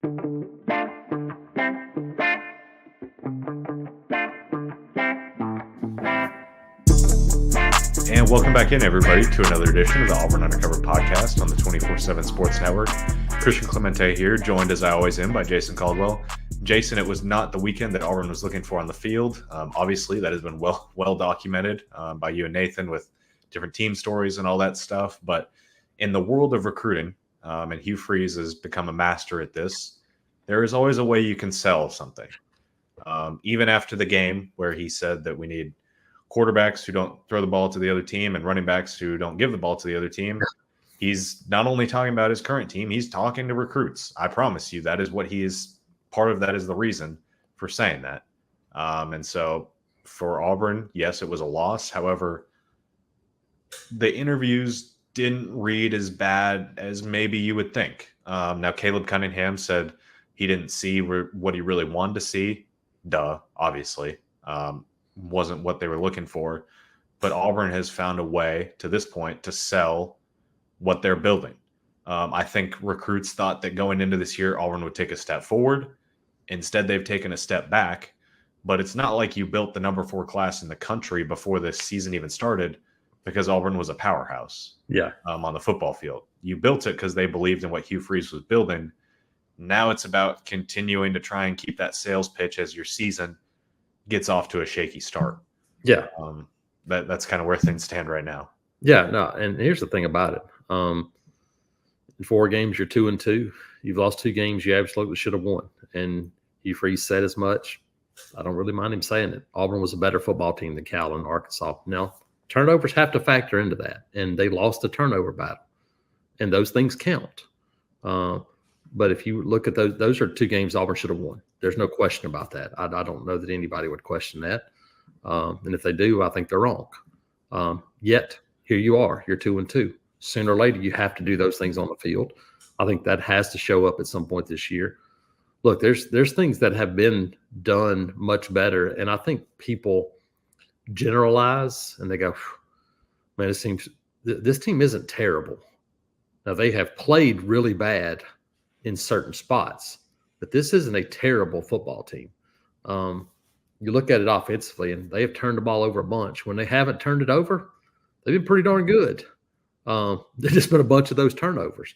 And welcome back in, everybody, to another edition of the Auburn Undercover podcast on the 24/7 Sports Network. Christian Clemente here, joined as I always am by Jason Caldwell. Jason, it was not the weekend that Auburn was looking for on the field. Obviously, that has been well documented by you and Nathan with different team stories and all that stuff. But in the world of recruiting, and Hugh Freeze has become a master at this, there is always a way you can sell something. Even after the game where he said that we need quarterbacks who don't throw the ball to the other team and running backs who don't give the ball to the other team, he's not only talking about his current team, he's talking to recruits. I promise you that is what he is. Part of that is the reason for saying that. And so for Auburn, yes, it was a loss. However, the interviews didn't read as bad as maybe you would think. Now, Caleb Cunningham said he didn't see what he really wanted to see. Obviously. Wasn't what they were looking for. But Auburn has found a way to this point to sell what they're building. I think recruits thought that going into this year, Auburn would take a step forward. Instead, they've taken a step back. But it's not like you built the number 4 class in the country before this season even started because Auburn was a powerhouse on the football field. You built it because they believed in what Hugh Freeze was building. Now it's about continuing to try and keep that sales pitch as your season gets off to a shaky start. Yeah. That's kind of where things stand right now. Yeah, no, and here's the thing about it. In 4 games, you're 2-2. You've lost 2 games you absolutely should have won. And Hugh Freeze said as much. I don't really mind him saying it. Auburn was a better football team than Cal and Arkansas. Now, turnovers have to factor into that, and they lost the turnover battle. And those things count. But if you look at those are 2 games Auburn should have won. There's no question about that. I don't know that anybody would question that. And if they do, I think they're wrong. Yet, here you are. You're 2-2. Sooner or later, you have to do those things on the field. I think that has to show up at some point this year. Look, there's things that have been done much better, and I think people generalize and they go, man, this team isn't terrible. Now, they have played really bad in certain spots, but this isn't a terrible football team. You look at it offensively, and they have turned the ball over a bunch. When they haven't turned it over, they've been pretty darn good. There's just been a bunch of those turnovers.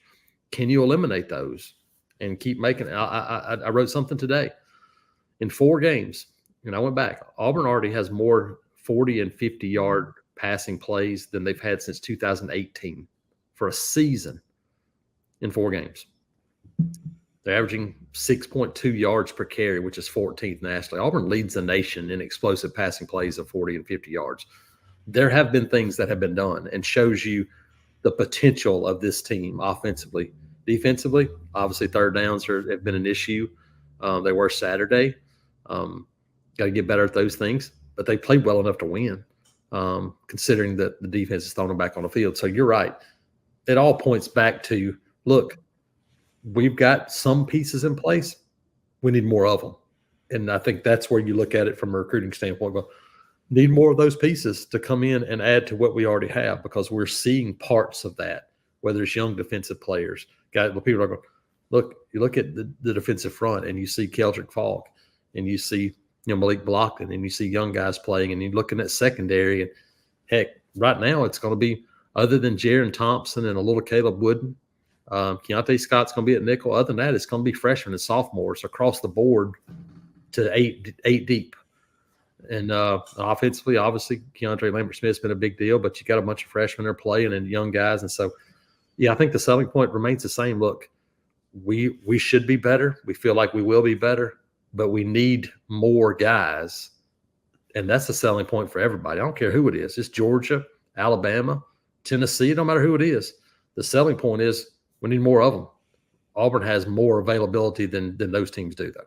Can you eliminate those and keep making it? I wrote something today. In 4 games, and I went back, Auburn already has more 40 and 50-yard passing plays than they've had since 2018 for a season in 4 games. They're averaging 6.2 yards per carry, which is 14th nationally. Auburn leads the nation in explosive passing plays of 40 and 50 yards. There have been things that have been done and shows you the potential of this team offensively. Defensively, obviously third downs have been an issue. They were Saturday. Got to get better at those things, but they played well enough to win, considering that the defense is throwing them back on the field. So you're right. It all points back to, look, we've got some pieces in place. We need more of them. And I think that's where you look at it from a recruiting standpoint. Well, need more of those pieces to come in and add to what we already have, because we're seeing parts of that, whether it's young defensive players. People are going, look, you look at the defensive front and you see Keldrick Falk and you see Malik Blockton and you see young guys playing, and you're looking at secondary. And heck, right now it's going to be, other than Jaron Thompson and a little Caleb Wooden, Keontae Scott's going to be at nickel. Other than that, it's going to be freshmen and sophomores across the board to eight deep. And offensively, obviously, Keandre Lambert-Smith's been a big deal, but you got a bunch of freshmen there playing and young guys. And so, yeah, I think the selling point remains the same. Look, we should be better. We feel like we will be better, but we need more guys. And that's the selling point for everybody. I don't care who it is. It's Georgia, Alabama, Tennessee. It don't matter who it is. The selling point is we need more of them. Auburn has more availability than those teams do, though.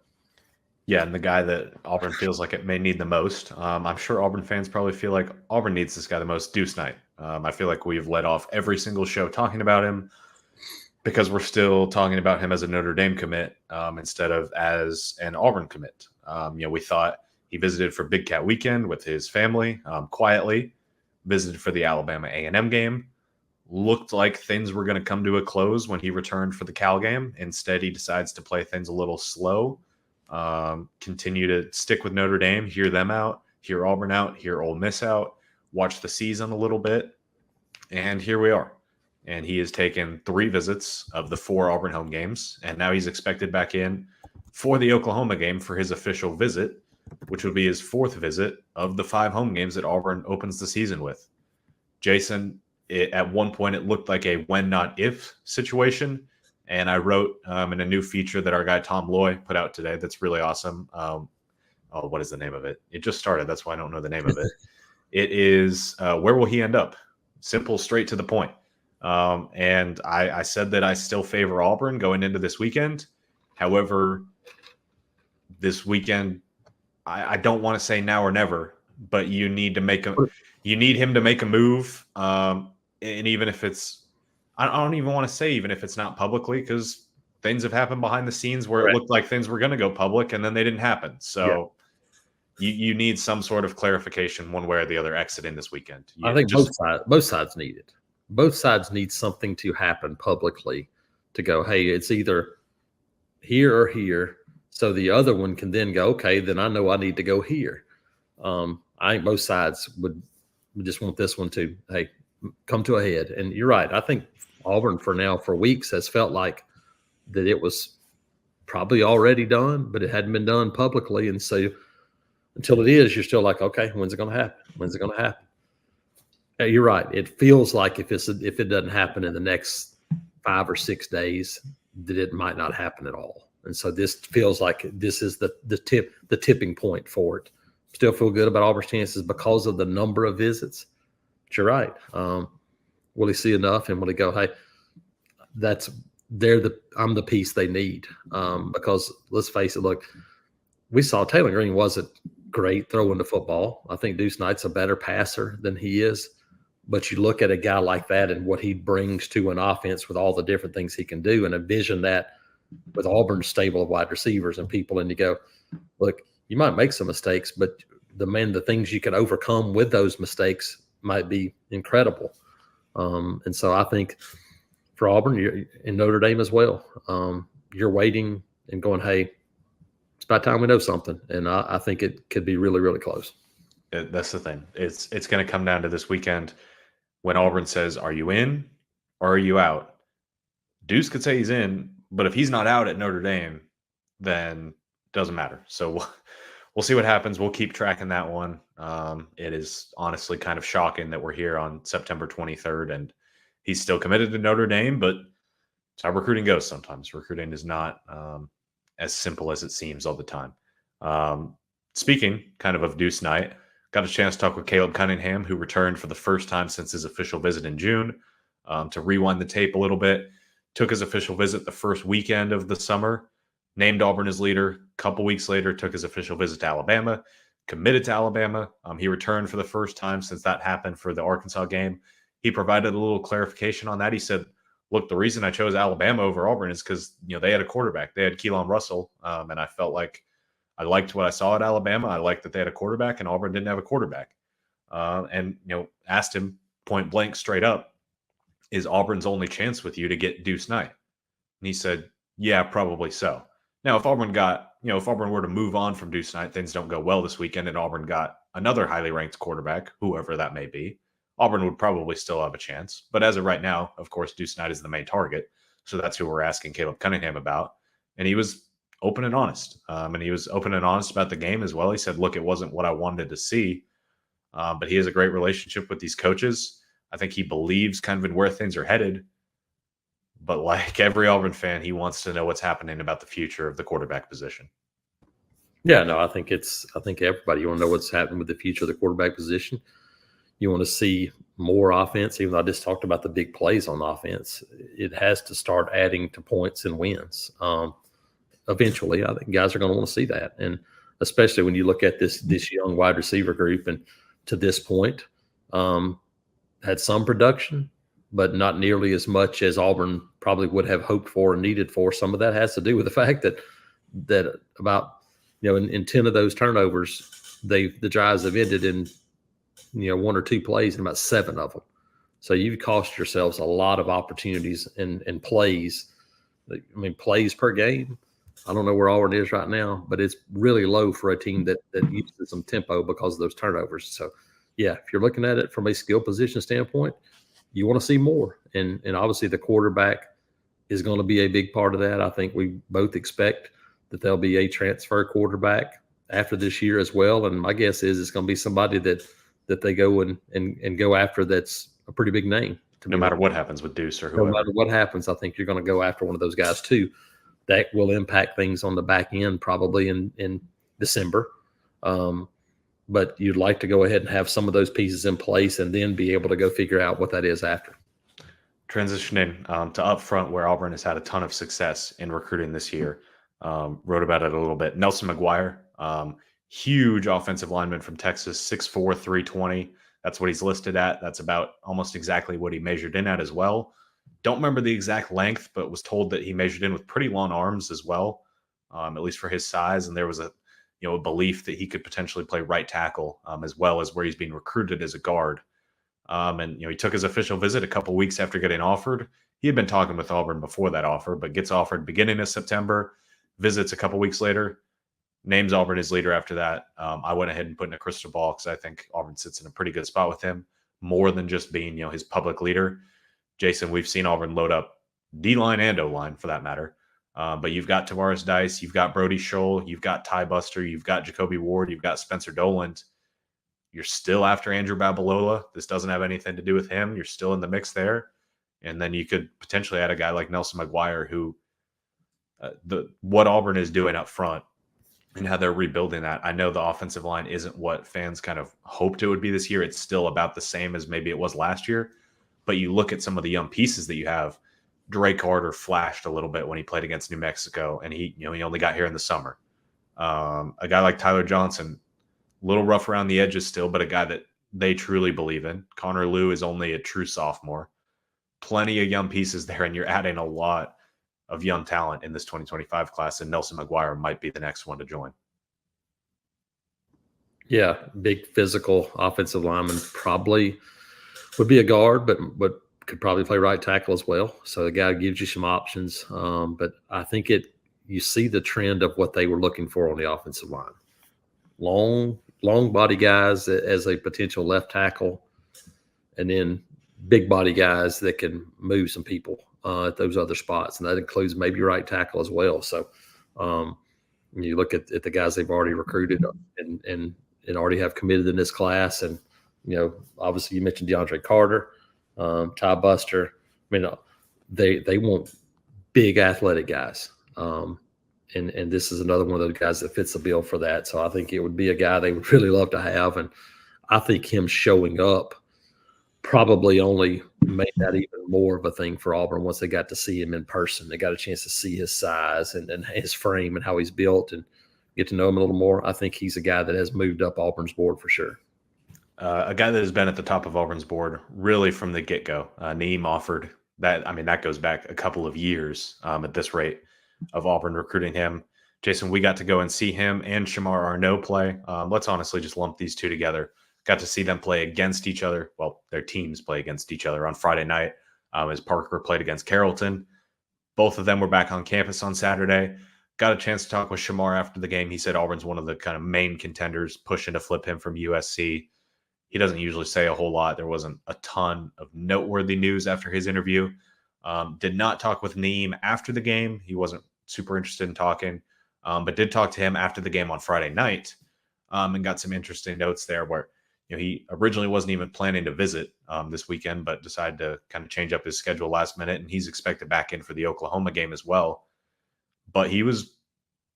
Yeah, and the guy that Auburn feels like it may need the most, I'm sure Auburn fans probably feel like Auburn needs this guy the most, Deuce Knight. I feel like we've led off every single show talking about him because we're still talking about him as a Notre Dame commit instead of as an Auburn commit. We thought he visited for Big Cat Weekend with his family quietly, visited for the Alabama A&M game, looked like things were going to come to a close when he returned for the Cal game. Instead, he decides to play things a little slow, continue to stick with Notre Dame, hear them out, hear Auburn out, hear Ole Miss out, watch the season a little bit. And here we are. And he has taken 3 visits of the 4 Auburn home games. And now he's expected back in for the Oklahoma game for his official visit, which would be his 4th visit of the 5 home games that Auburn opens the season with. Jason, at one point, it looked like a when not if situation. And I wrote in a new feature that our guy Tom Loy put out today that's really awesome. What is the name of it? It just started. That's why I don't know the name of it. It is Where Will He End Up? Simple, straight to the point. And I said that I still favor Auburn going into this weekend. However, this weekend, I don't want to say now or never, but you need him to make a move. And even if it's, I don't even want to say even if it's not publicly, because things have happened behind the scenes where it looked like things were going to go public and then they didn't happen. So you need some sort of clarification one way or the other exiting this weekend. I think both sides need it. Both sides need something to happen publicly to go, hey, it's either here or here. So the other one can then go, okay, then I know I need to go here. I think both sides would just want this one to, hey, come to a head. And you're right. I think Auburn for weeks has felt like that it was probably already done, but it hadn't been done publicly. And so until it is, you're still like, okay, when's it going to happen? When's it going to happen? You're right. It feels like if it doesn't happen in the next 5 or 6 days, that it might not happen at all. And so this feels like this is the tipping point for it. Still feel good about Auburn's chances because of the number of visits. But you're right. Will he see enough, and will he go, hey, I'm the piece they need? Because let's face it, look, we saw Taylor Green wasn't great throwing the football. I think Deuce Knight's a better passer than he is. But you look at a guy like that and what he brings to an offense with all the different things he can do, and envision that with Auburn's stable of wide receivers and people, and you go, look, you might make some mistakes, but the things you can overcome with those mistakes might be incredible. And so I think for Auburn and Notre Dame as well, you're waiting and going, hey, it's about time we know something. And I think it could be really, really close. That's the thing. It's going to come down to this weekend when Auburn says, are you in or are you out? Deuce could say he's in, but if he's not out at Notre Dame, then it doesn't matter. So we'll see what happens. We'll keep tracking that one. It is honestly kind of shocking that we're here on September 23rd and he's still committed to Notre Dame, but it's how recruiting goes sometimes. Recruiting is not as simple as it seems all the time. Speaking kind of Deuce Knight, got a chance to talk with Caleb Cunningham, who returned for the first time since his official visit in June. To rewind the tape a little bit, took his official visit the first weekend of the summer, named Auburn his leader. A couple weeks later, took his official visit to Alabama, committed to Alabama. He returned for the first time since that happened for the Arkansas game. He provided a little clarification on that. He said, look, the reason I chose Alabama over Auburn is because, they had a quarterback. They had Keelan Russell, and I felt like I liked what I saw at Alabama. I liked that they had a quarterback, and Auburn didn't have a quarterback. And asked him point blank straight up, is Auburn's only chance with you to get Deuce Knight? And he said, yeah, probably so. Now, if Auburn were to move on from Deuce Knight, things don't go well this weekend, and Auburn got another highly ranked quarterback, whoever that may be, Auburn would probably still have a chance. But as of right now, of course, Deuce Knight is the main target. So that's who we're asking Caleb Cunningham about. And he was open and honest. And he was open and honest about the game as well. He said, look, it wasn't what I wanted to see. But he has a great relationship with these coaches. I think he believes kind of in where things are headed. But like every Auburn fan, he wants to know what's happening about the future of the quarterback position. Yeah, no, I think everybody, you want to know what's happening with the future of the quarterback position. You want to see more offense, even though I just talked about the big plays on offense. It has to start adding to points and wins. Eventually, I think guys are going to want to see that. And especially when you look at this young wide receiver group, and to this point, had some production, but not nearly as much as Auburn probably would have hoped for and needed for. Some of that has to do with the fact that about, in 10 of those turnovers, the drives have ended in, 1 or 2 plays in about 7 of them. So you've cost yourselves a lot of opportunities and plays. I mean, plays per game. I don't know where Auburn is right now, but it's really low for a team that uses some tempo because of those turnovers. So, yeah, if you're looking at it from a skill position standpoint, you want to see more. And obviously the quarterback is going to be a big part of that. I think we both expect that there'll be a transfer quarterback after this year as well. And my guess is it's going to be somebody that they go and go after that's a pretty big name. No matter what happens with Deuce or No whoever. matter what happens, I think you're going to go after one of those guys too. That will impact things on the back end probably in December. But you'd like to go ahead and have some of those pieces in place and then be able to go figure out what that is after. Transitioning to up front, where Auburn has had a ton of success in recruiting this year. Wrote about it a little bit. Nelson Maguire, huge offensive lineman from Texas, 6'4", 320. That's what he's listed at. That's about almost exactly what he measured in at as well. Don't remember the exact length, but was told that he measured in with pretty long arms as well, at least for his size. And there was a belief that he could potentially play right tackle as well as where he's being recruited as a guard. And he took his official visit a couple weeks after getting offered. He had been talking with Auburn before that offer, but gets offered beginning of September, visits a couple weeks later, names Auburn as leader after that. I went ahead and put in a crystal ball because I think Auburn sits in a pretty good spot with him, more than just being his public leader. Jason, we've seen Auburn load up D-line and O-line for that matter. But you've got Tavares Dice, you've got Brody Scholl, you've got Ty Buster, you've got Jacoby Ward, you've got Spencer Doland. You're still after Andrew Babalola. This doesn't have anything to do with him. You're still in the mix there. And then you could potentially add a guy like Nelson Maguire, who what Auburn is doing up front and how they're rebuilding that. I know the offensive line isn't what fans kind of hoped it would be this year. It's still about the same as maybe it was last year. But you look at some of the young pieces that you have. Drake Carter flashed a little bit when he played against New Mexico, and he only got here in the summer. A guy like Tyler Johnson, a little rough around the edges still, but a guy that they truly believe in. Connor Liu is only a true sophomore. Plenty of young pieces there, and you're adding a lot of young talent in this 2025 class, and Nelson Maguire might be the next one to join. Yeah, big physical offensive lineman probably would be a guard, but could probably play right tackle as well. So the guy gives you some options. But I think you see the trend of what they were looking for on the offensive line. Long body guys as a potential left tackle, and then big body guys that can move some people at those other spots. And that includes maybe right tackle as well. So you look at the guys they've already recruited and already have committed in this class. And, obviously you mentioned DeAndre Carter, Ty Buster. I mean, they want big athletic guys. And this is another one of those guys that fits the bill for that. So I think it would be a guy they would really love to have. And I think him showing up probably only made that even more of a thing for Auburn once they got to see him in person. They got a chance to see his size and his frame and how he's built and get to know him a little more. I think he's a guy that has moved up Auburn's board for sure. A guy that has been at the top of Auburn's board really from the get-go. Naeem offered that. I mean, that goes back a couple of years at this rate of Auburn recruiting him. Jason, we got to go and see him and Shamar AR play. Let's honestly just lump these two together. Got to see them play against each other. Well, their teams play against each other on Friday night as Parker played against Carrollton. Both of them were back on campus on Saturday. Got a chance to talk with Shamar after the game. He said Auburn's one of the kind of main contenders pushing to flip him from USC. He doesn't usually say a whole lot. There wasn't a ton of noteworthy news after his interview. Did not talk with Naeem after the game. He wasn't super interested in talking, but did talk to him after the game on Friday night and got some interesting notes there where he originally wasn't even planning to visit this weekend, but decided to kind of change up his schedule last minute, and he's expected back in for the Oklahoma game as well. But he was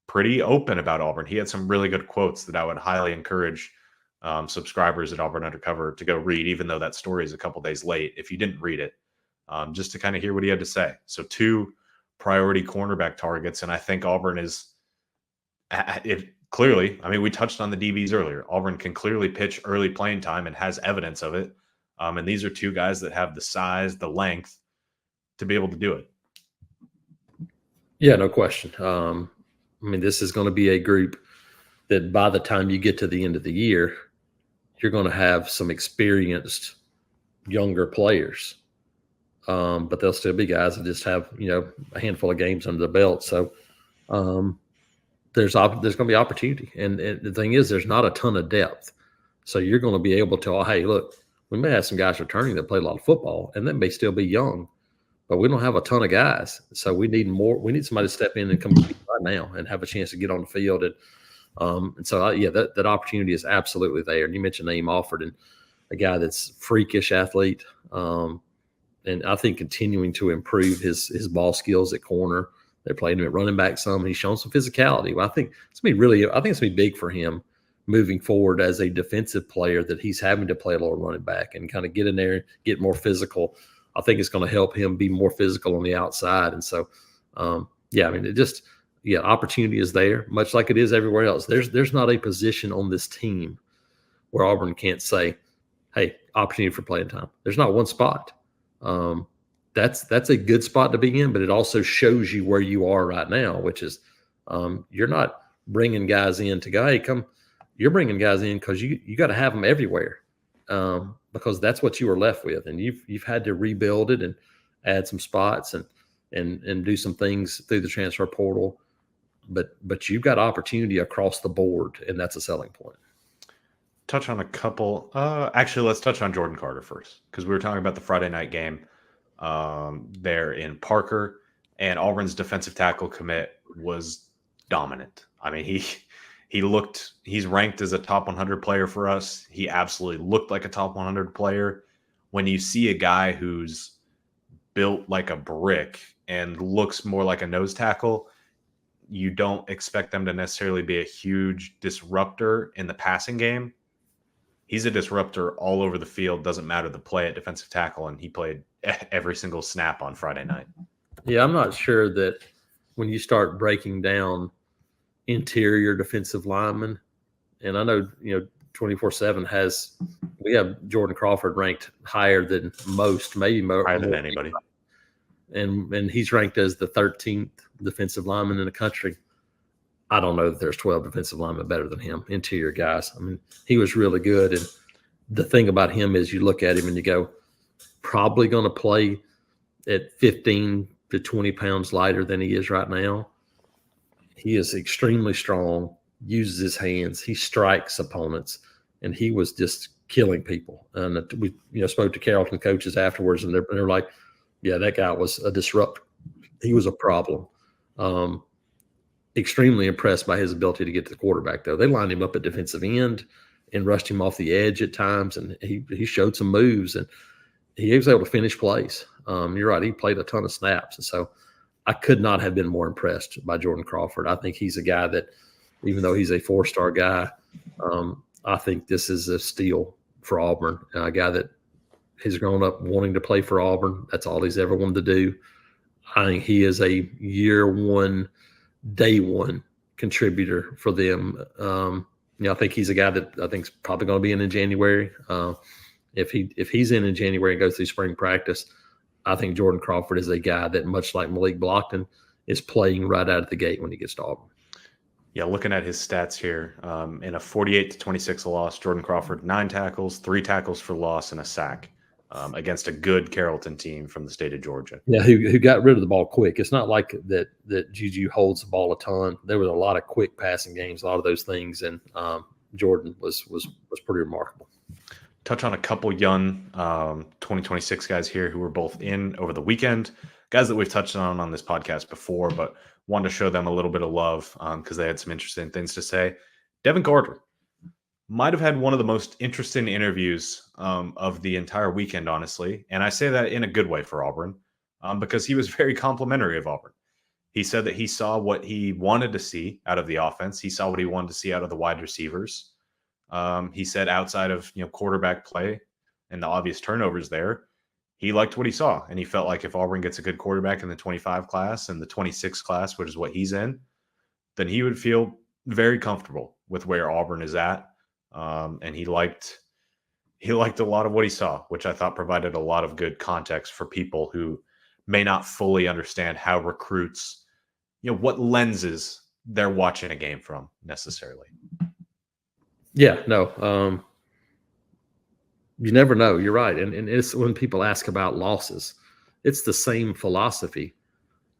pretty open about Auburn. He had some really good quotes that I would highly encourage subscribers at Auburn Undercover to go read, even though that story is a couple days late, if you didn't read it, just to kind of hear what he had to say. So 2 priority cornerback targets, and I think Auburn is it clearly. I mean, we touched on the DBs earlier. Auburn can clearly pitch early playing time and has evidence of it. And these are 2 guys that have the size, the length to be able to do it. Yeah, no question. I mean, this is going to be a group that by the time you get to the end of the year, you're going to have some experienced younger players. But they'll still be guys that just have, a handful of games under the belt. So there's going to be opportunity. And the thing is, there's not a ton of depth. So you're going to be able to, hey, look, we may have some guys returning that play a lot of football, and they may still be young, but we don't have a ton of guys. So we need more. We need somebody to step in and come right now and have a chance to get on the field. And so, that opportunity is absolutely there. And you mentioned Naeem Alford, and a guy that's freakish athlete. And I think continuing to improve his ball skills at corner. They're playing him at running back some. He's shown some physicality. Well, I think it's going to be big for him moving forward as a defensive player, that he's having to play a little running back and kind of get in there, get more physical. I think it's going to help him be more physical on the outside. And so, opportunity is there, much like it is everywhere else. There's not a position on this team where Auburn can't say, hey, opportunity for playing time. There's not one spot. That's a good spot to be in, but it also shows you where you are right now, which is you're not bringing guys in to go, hey, come. You're bringing guys in because you got to have them everywhere, because that's what you were left with, and you've had to rebuild it and add some spots and do some things through the transfer portal, but you've got opportunity across the board, and that's a selling point. Touch on a couple. Actually, let's touch on Jordan Carter first, because we were talking about the Friday night game there in Parker, and Auburn's defensive tackle commit was dominant. I mean, he's ranked as a top 100 player for us. He absolutely looked like a top 100 player. When you see a guy who's built like a brick and looks more like a nose tackle, you don't expect them to necessarily be a huge disruptor in the passing game. He's a disruptor all over the field. Doesn't matter the play at defensive tackle, and he played every single snap on Friday night. Yeah, I'm not sure that when you start breaking down interior defensive linemen, and I know 24/7 we have Jordan Crawford ranked higher than most, maybe more higher than anybody, and he's ranked as the 13th defensive lineman in the country. I don't know that there's 12 defensive linemen better than him, interior guys. I mean, he was really good, and the thing about him is you look at him and you go, probably going to play at 15 to 20 pounds lighter than he is right now. He is extremely strong, uses his hands, he strikes opponents, and he was just killing people. And we spoke to Carrollton coaches afterwards, and they're like, yeah, that guy was a disruptor. He was a problem. Extremely impressed by his ability to get to the quarterback, though. They lined him up at defensive end and rushed him off the edge at times, and he showed some moves, and he was able to finish plays. You're right, he played a ton of snaps, and so I could not have been more impressed by Jordan Crawford. I think he's a guy that, even though he's a 4-star guy, I think this is a steal for Auburn. A guy that has grown up wanting to play for Auburn. That's all he's ever wanted to do. I think he is a year one, day one contributor for them. I think he's a guy that I think is probably going to be in January. If he's in January and goes through spring practice, I think Jordan Crawford is a guy that, much like Malik Blockton, is playing right out of the gate when he gets to Auburn. Yeah, looking at his stats here, in a 48-26 loss, Jordan Crawford 9 tackles, 3 tackles for loss, and a sack against a good Carrollton team from the state of Georgia. Yeah, who got rid of the ball quick. It's not like that Juju holds the ball a ton. There was a lot of quick passing games, a lot of those things, and Jordan was pretty remarkable. Touch on a couple young 2026 guys here who were both in over the weekend. Guys that we've touched on this podcast before, but wanted to show them a little bit of love because they had some interesting things to say. Devin Gardner might have had one of the most interesting interviews of the entire weekend, honestly. And I say that in a good way for Auburn because he was very complimentary of Auburn. He said that he saw what he wanted to see out of the offense. He saw what he wanted to see out of the wide receivers. He said outside of quarterback play and the obvious turnovers there, he liked what he saw. And he felt like if Auburn gets a good quarterback in the 25 class and the 26 class, which is what he's in, then he would feel very comfortable with where Auburn is at. And he liked a lot of what he saw, which I thought provided a lot of good context for people who may not fully understand how recruits, what lenses they're watching a game from necessarily. Yeah, no. You never know. You're right. And it's when people ask about losses, it's the same philosophy.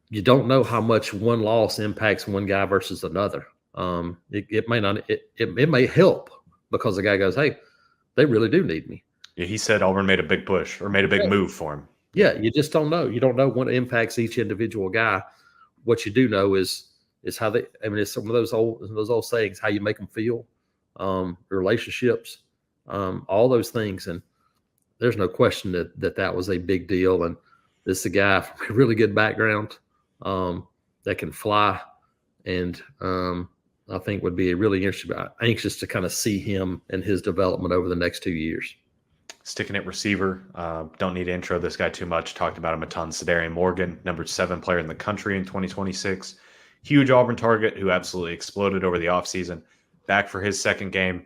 You don't know how much one loss impacts one guy versus another. It may not, it may help because the guy goes, hey, they really do need me. Yeah, he said Auburn made a big push or made a big move for him. Yeah, you just don't know. You don't know what impacts each individual guy. What you do know is how they. I mean, it's some of those old sayings: how you make them feel, relationships, all those things. And there's no question that was a big deal. And this is a guy from a really good background that can fly, and I think would be really anxious to kind of see him and his development over the next 2 years. Sticking at receiver, don't need to intro this guy too much. Talked about him a ton. Sadarius Morgan, number 7 player in the country in 2026. Huge Auburn target who absolutely exploded over the offseason. Back for his second game.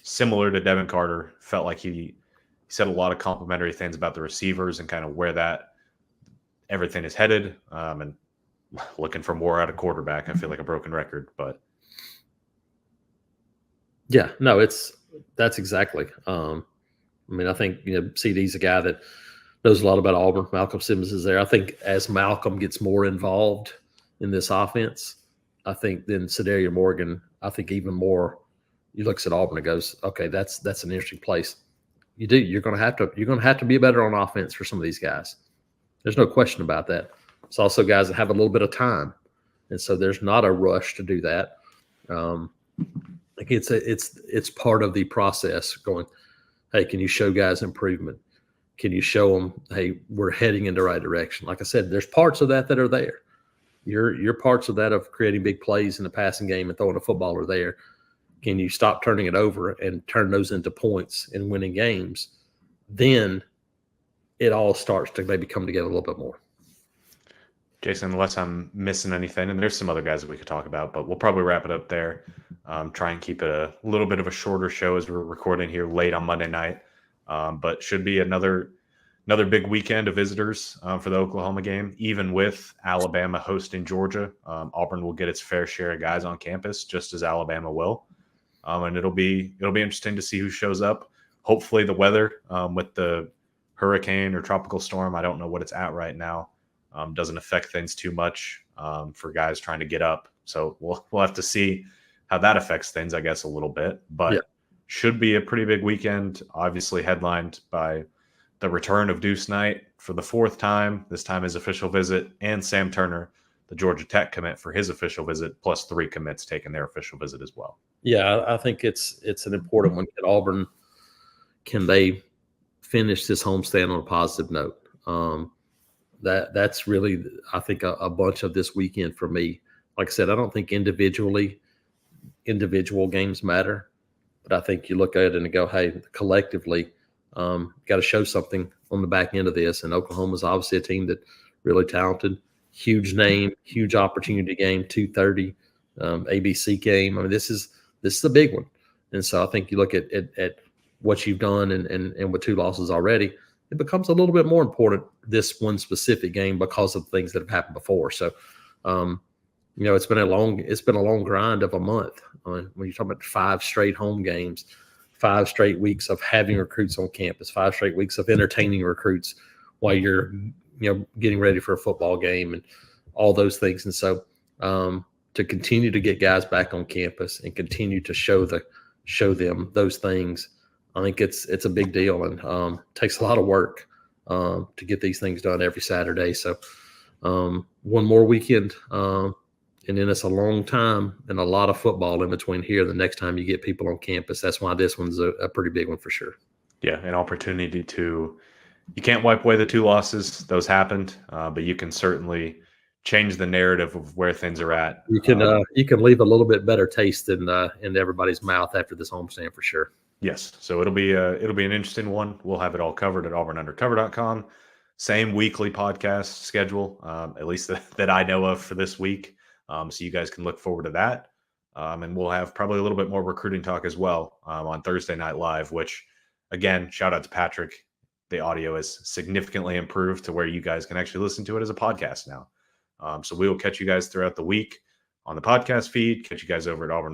Similar to Devin Gardner, felt like he said a lot of complimentary things about the receivers and kind of where that everything is headed. And looking for more out of quarterback. I feel like a broken record, but yeah, no, that's exactly. I mean, I think, CD's a guy that knows a lot about Auburn. Malcolm Simmons is there. I think as Malcolm gets more involved in this offense, I think then Sadarius Morgan, I think even more, he looks at Auburn and goes, okay, that's an interesting place. You're going to have to be better on offense for some of these guys. There's no question about that. It's also guys that have a little bit of time. And so there's not a rush to do that. It's part of the process going, hey, can you show guys improvement? Can you show them, hey, we're heading in the right direction? Like I said, there's parts of that are there. Your parts of that of creating big plays in the passing game and throwing a football are there. Can you stop turning it over and turn those into points and winning games? Then it all starts to maybe come together a little bit more. Jason, unless I'm missing anything, and there's some other guys that we could talk about, but we'll probably wrap it up there. Try and keep it a little bit of a shorter show as we're recording here late on Monday night. But should be another big weekend of visitors for the Oklahoma game. Even with Alabama hosting Georgia, Auburn will get its fair share of guys on campus, just as Alabama will. And it'll be interesting to see who shows up. Hopefully the weather with the hurricane or tropical storm, I don't know what it's at right now, doesn't affect things too much for guys trying to get up. So we'll have to see how that affects things, I guess, a little bit. But should be a pretty big weekend, obviously headlined by the return of Deuce Knight for the 4th time, this time his official visit, and Sam Turner, the Georgia Tech commit, for his official visit, plus 3 commits taking their official visit as well. Yeah, I think it's an important one. At Auburn, can they finish this homestand on a positive note? That's really, I think, a bunch of this weekend for me. Like I said, I don't think individual games matter, but I think you look at it and go, hey, collectively, got to show something on the back end of this. And Oklahoma's obviously a team that really talented, huge name, huge opportunity game, 2:30 ABC game. I mean, this is a big one. And so I think you look at what you've done and with 2 losses already, it becomes a little bit more important this one specific game because of things that have happened before. So, it's been a long grind of a month. When you're talking about 5 straight home games, 5 straight weeks of having recruits on campus, 5 straight weeks of entertaining recruits while you're, getting ready for a football game and all those things. And so, to continue to get guys back on campus and continue to show them those things, I think it's a big deal and takes a lot of work to get these things done every Saturday. So one more weekend, and then it's a long time and a lot of football in between here. The next time you get people on campus, that's why this one's a pretty big one for sure. Yeah, an opportunity you can't wipe away the 2 losses. Those happened, but you can certainly change the narrative of where things are at. You can leave a little bit better taste in everybody's mouth after this homestand for sure. Yes. So it'll be an interesting one. We'll have it all covered at auburnundercover.com. Same weekly podcast schedule, at least that I know of for this week. So you guys can look forward to that. And we'll have probably a little bit more recruiting talk as well on Thursday Night Live, which, again, shout out to Patrick. The audio is significantly improved to where you guys can actually listen to it as a podcast now. So we will catch you guys throughout the week on the podcast feed. Catch you guys over at Auburn